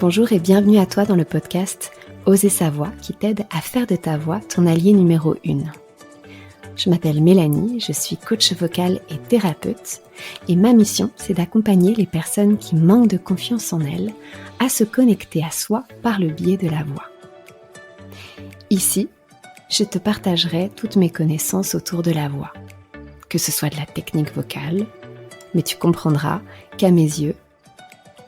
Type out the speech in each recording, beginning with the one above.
Bonjour et bienvenue à toi dans le podcast Oser sa voix qui t'aide à faire de ta voix ton allié numéro 1. Je m'appelle Mélanie, je suis coach vocal et thérapeute et ma mission c'est d'accompagner les personnes qui manquent de confiance en elles à se connecter à soi par le biais de la voix. Ici, je te partagerai toutes mes connaissances autour de la voix, que ce soit de la technique vocale, mais tu comprendras qu'à mes yeux,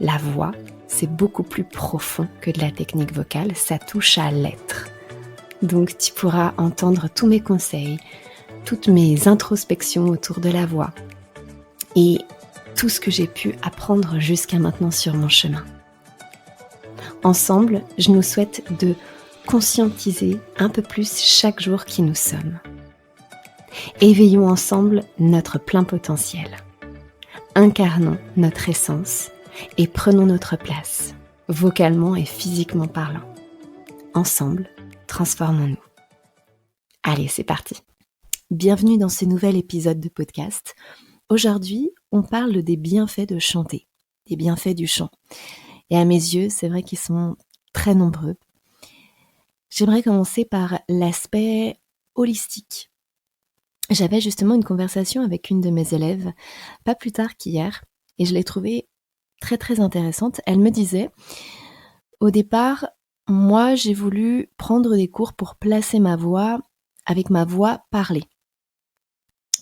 la voix, c'est beaucoup plus profond que de la technique vocale, ça touche à l'être. Donc tu pourras entendre tous mes conseils, toutes mes introspections autour de la voix et tout ce que j'ai pu apprendre jusqu'à maintenant sur mon chemin. Ensemble, je nous souhaite de conscientiser un peu plus chaque jour qui nous sommes. Éveillons ensemble notre plein potentiel. Incarnons notre essence et prenons notre place, vocalement et physiquement parlant. Ensemble, transformons-nous. Allez, c'est parti. Bienvenue dans ce nouvel épisode de podcast. Aujourd'hui, on parle des bienfaits de chanter, des bienfaits du chant. Et à mes yeux, c'est vrai qu'ils sont très nombreux. J'aimerais commencer par l'aspect holistique. J'avais justement une conversation avec une de mes élèves, pas plus tard qu'hier, et je l'ai trouvée très très intéressante. Elle me disait, au départ, moi j'ai voulu prendre des cours pour placer ma voix avec ma voix parlée.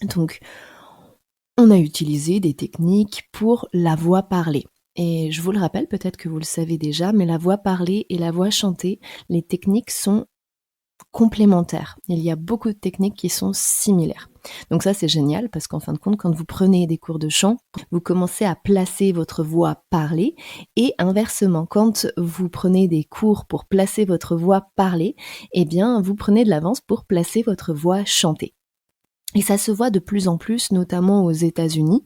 Donc, on a utilisé des techniques pour la voix parlée. Et je vous le rappelle, peut-être que vous le savez déjà, mais la voix parlée et la voix chantée, les techniques sont complémentaires. Il y a beaucoup de techniques qui sont similaires. Donc ça, c'est génial parce qu'en fin de compte, quand vous prenez des cours de chant, vous commencez à placer votre voix parlée et inversement, quand vous prenez des cours pour placer votre voix parlée, eh bien, vous prenez de l'avance pour placer votre voix chantée. Et ça se voit de plus en plus, notamment aux États-Unis.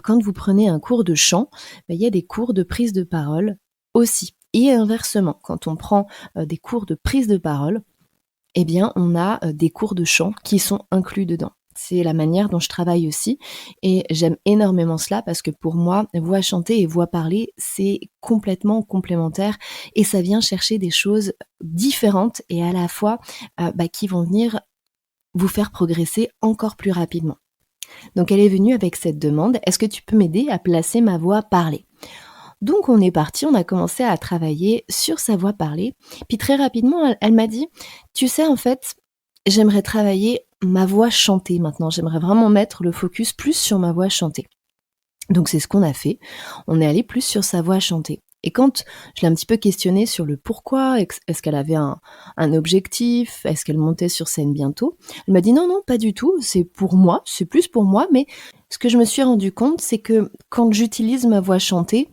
Quand vous prenez un cours de chant, il y a des cours de prise de parole aussi. Et inversement, quand on prend des cours de prise de parole, eh bien, on a des cours de chant qui sont inclus dedans. C'est la manière dont je travaille aussi et j'aime énormément cela parce que pour moi, voix chantée et voix parlée, c'est complètement complémentaire et ça vient chercher des choses différentes et à la fois qui vont venir vous faire progresser encore plus rapidement. Donc elle est venue avec cette demande, est-ce que tu peux m'aider à placer ma voix parlée ? Donc on est parti, on a commencé à travailler sur sa voix parlée. Puis très rapidement, elle m'a dit, tu sais en fait, j'aimerais travailler ma voix chantée maintenant. J'aimerais vraiment mettre le focus plus sur ma voix chantée. Donc c'est ce qu'on a fait. On est allé plus sur sa voix chantée. Et quand je l'ai un petit peu questionnée sur le pourquoi, est-ce qu'elle avait un objectif, est-ce qu'elle montait sur scène bientôt, elle m'a dit non, pas du tout, c'est pour moi, c'est plus pour moi, mais ce que je me suis rendu compte, c'est que quand j'utilise ma voix chantée,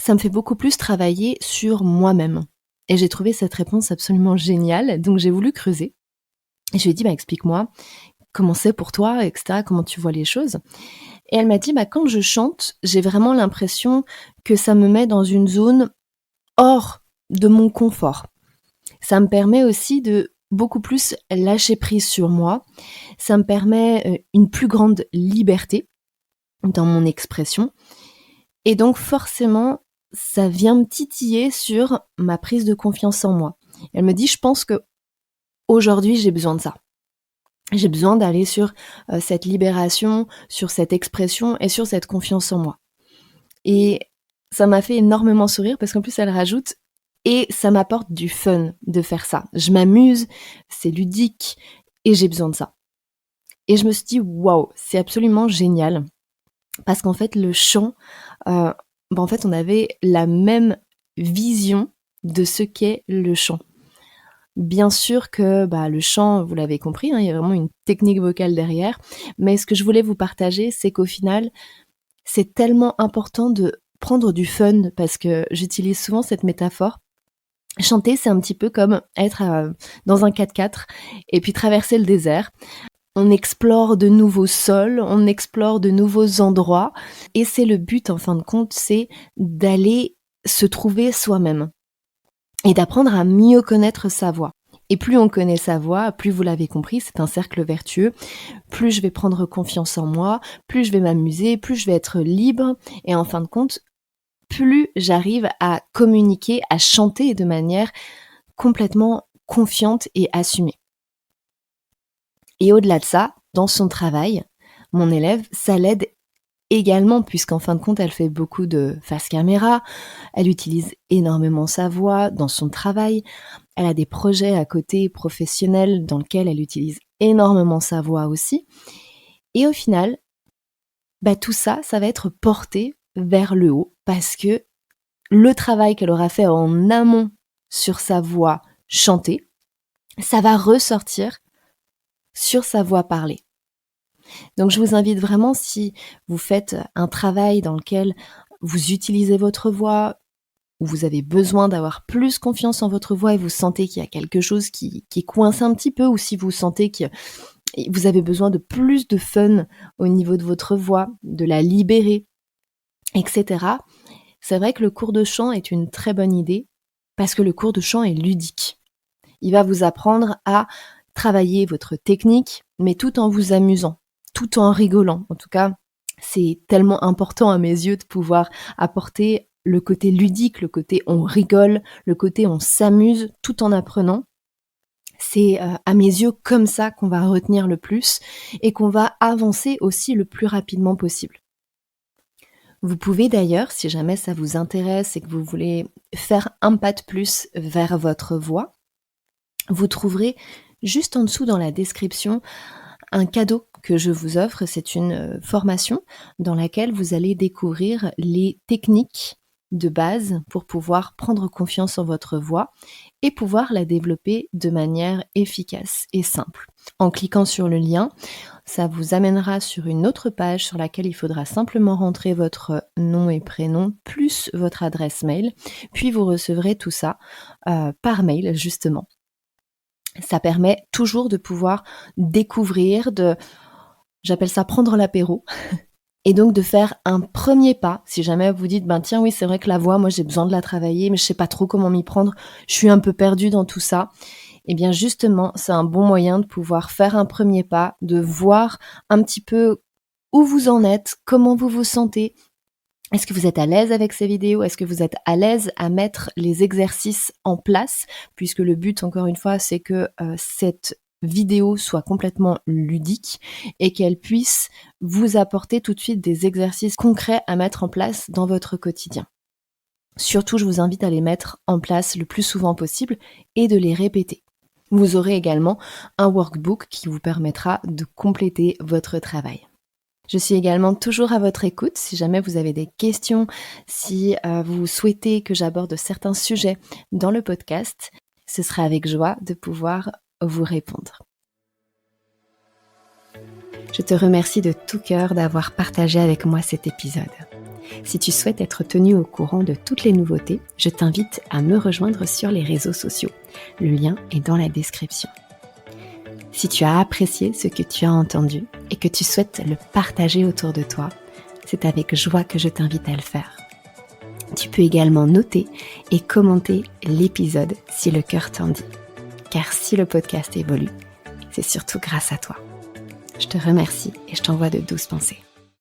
ça me fait beaucoup plus travailler sur moi-même. Et j'ai trouvé cette réponse absolument géniale, donc j'ai voulu creuser. Et je lui ai dit, explique-moi comment c'est pour toi, etc., comment tu vois les choses. Et elle m'a dit, quand je chante, j'ai vraiment l'impression que ça me met dans une zone hors de mon confort. Ça me permet aussi de beaucoup plus lâcher prise sur moi. Ça me permet une plus grande liberté dans mon expression. Et donc forcément, ça vient me titiller sur ma prise de confiance en moi. Elle me dit, je pense que aujourd'hui j'ai besoin de ça. J'ai besoin d'aller sur cette libération, sur cette expression et sur cette confiance en moi. Et ça m'a fait énormément sourire parce qu'en plus elle rajoute, et ça m'apporte du fun de faire ça. Je m'amuse, c'est ludique et j'ai besoin de ça. Et je me suis dit, waouh, c'est absolument génial. Parce qu'en fait, le chant, en fait, on avait la même vision de ce qu'est le chant. Bien sûr que le chant, vous l'avez compris, il y a vraiment une technique vocale derrière, mais ce que je voulais vous partager, c'est qu'au final, c'est tellement important de prendre du fun, parce que j'utilise souvent cette métaphore. Chanter, c'est un petit peu comme être dans un 4x4 et puis traverser le désert. On explore de nouveaux sols, on explore de nouveaux endroits et c'est le but en fin de compte, c'est d'aller se trouver soi-même et d'apprendre à mieux connaître sa voix. Et plus on connaît sa voix, plus vous l'avez compris, c'est un cercle vertueux, plus je vais prendre confiance en moi, plus je vais m'amuser, plus je vais être libre et en fin de compte, plus j'arrive à communiquer, à chanter de manière complètement confiante et assumée. Et au-delà de ça, dans son travail, mon élève, ça l'aide également, puisqu'en fin de compte, elle fait beaucoup de face caméra, elle utilise énormément sa voix dans son travail, elle a des projets à côté professionnels dans lesquels elle utilise énormément sa voix aussi. Et au final, tout ça, ça va être porté vers le haut, parce que le travail qu'elle aura fait en amont sur sa voix chantée, ça va ressortir sur sa voix parlée. Donc je vous invite vraiment, si vous faites un travail dans lequel vous utilisez votre voix, où vous avez besoin d'avoir plus confiance en votre voix et vous sentez qu'il y a quelque chose qui coince un petit peu, ou si vous sentez que vous avez besoin de plus de fun au niveau de votre voix, de la libérer, etc. C'est vrai que le cours de chant est une très bonne idée, parce que le cours de chant est ludique. Il va vous apprendre à travailler votre technique, mais tout en vous amusant, tout en rigolant. En tout cas, c'est tellement important à mes yeux de pouvoir apporter le côté ludique, le côté on rigole, le côté on s'amuse tout en apprenant. C'est à mes yeux comme ça qu'on va retenir le plus et qu'on va avancer aussi le plus rapidement possible. Vous pouvez d'ailleurs, si jamais ça vous intéresse et que vous voulez faire un pas de plus vers votre voix, vous trouverez juste en dessous dans la description un cadeau que je vous offre. C'est une formation dans laquelle vous allez découvrir les techniques de base pour pouvoir prendre confiance en votre voix et pouvoir la développer de manière efficace et simple. En cliquant sur le lien, ça vous amènera sur une autre page sur laquelle il faudra simplement rentrer votre nom et prénom plus votre adresse mail, puis vous recevrez tout ça par mail justement. Ça permet toujours de pouvoir découvrir, j'appelle ça prendre l'apéro, et donc de faire un premier pas. Si jamais vous dites, tiens oui c'est vrai que la voix, moi j'ai besoin de la travailler, mais je sais pas trop comment m'y prendre, je suis un peu perdue dans tout ça. Et bien justement, c'est un bon moyen de pouvoir faire un premier pas, de voir un petit peu où vous en êtes, comment vous vous sentez. Est-ce que vous êtes à l'aise avec ces vidéos? Est-ce que vous êtes à l'aise à mettre les exercices en place? Puisque le but, encore une fois, c'est que cette vidéo soit complètement ludique et qu'elle puisse vous apporter tout de suite des exercices concrets à mettre en place dans votre quotidien. Surtout, je vous invite à les mettre en place le plus souvent possible et de les répéter. Vous aurez également un workbook qui vous permettra de compléter votre travail. Je suis également toujours à votre écoute si jamais vous avez des questions, si vous souhaitez que j'aborde certains sujets dans le podcast, ce sera avec joie de pouvoir vous répondre. Je te remercie de tout cœur d'avoir partagé avec moi cet épisode. Si tu souhaites être tenu au courant de toutes les nouveautés, je t'invite à me rejoindre sur les réseaux sociaux. Le lien est dans la description. Si tu as apprécié ce que tu as entendu et que tu souhaites le partager autour de toi, c'est avec joie que je t'invite à le faire. Tu peux également noter et commenter l'épisode si le cœur t'en dit. Car si le podcast évolue, c'est surtout grâce à toi. Je te remercie et je t'envoie de douces pensées.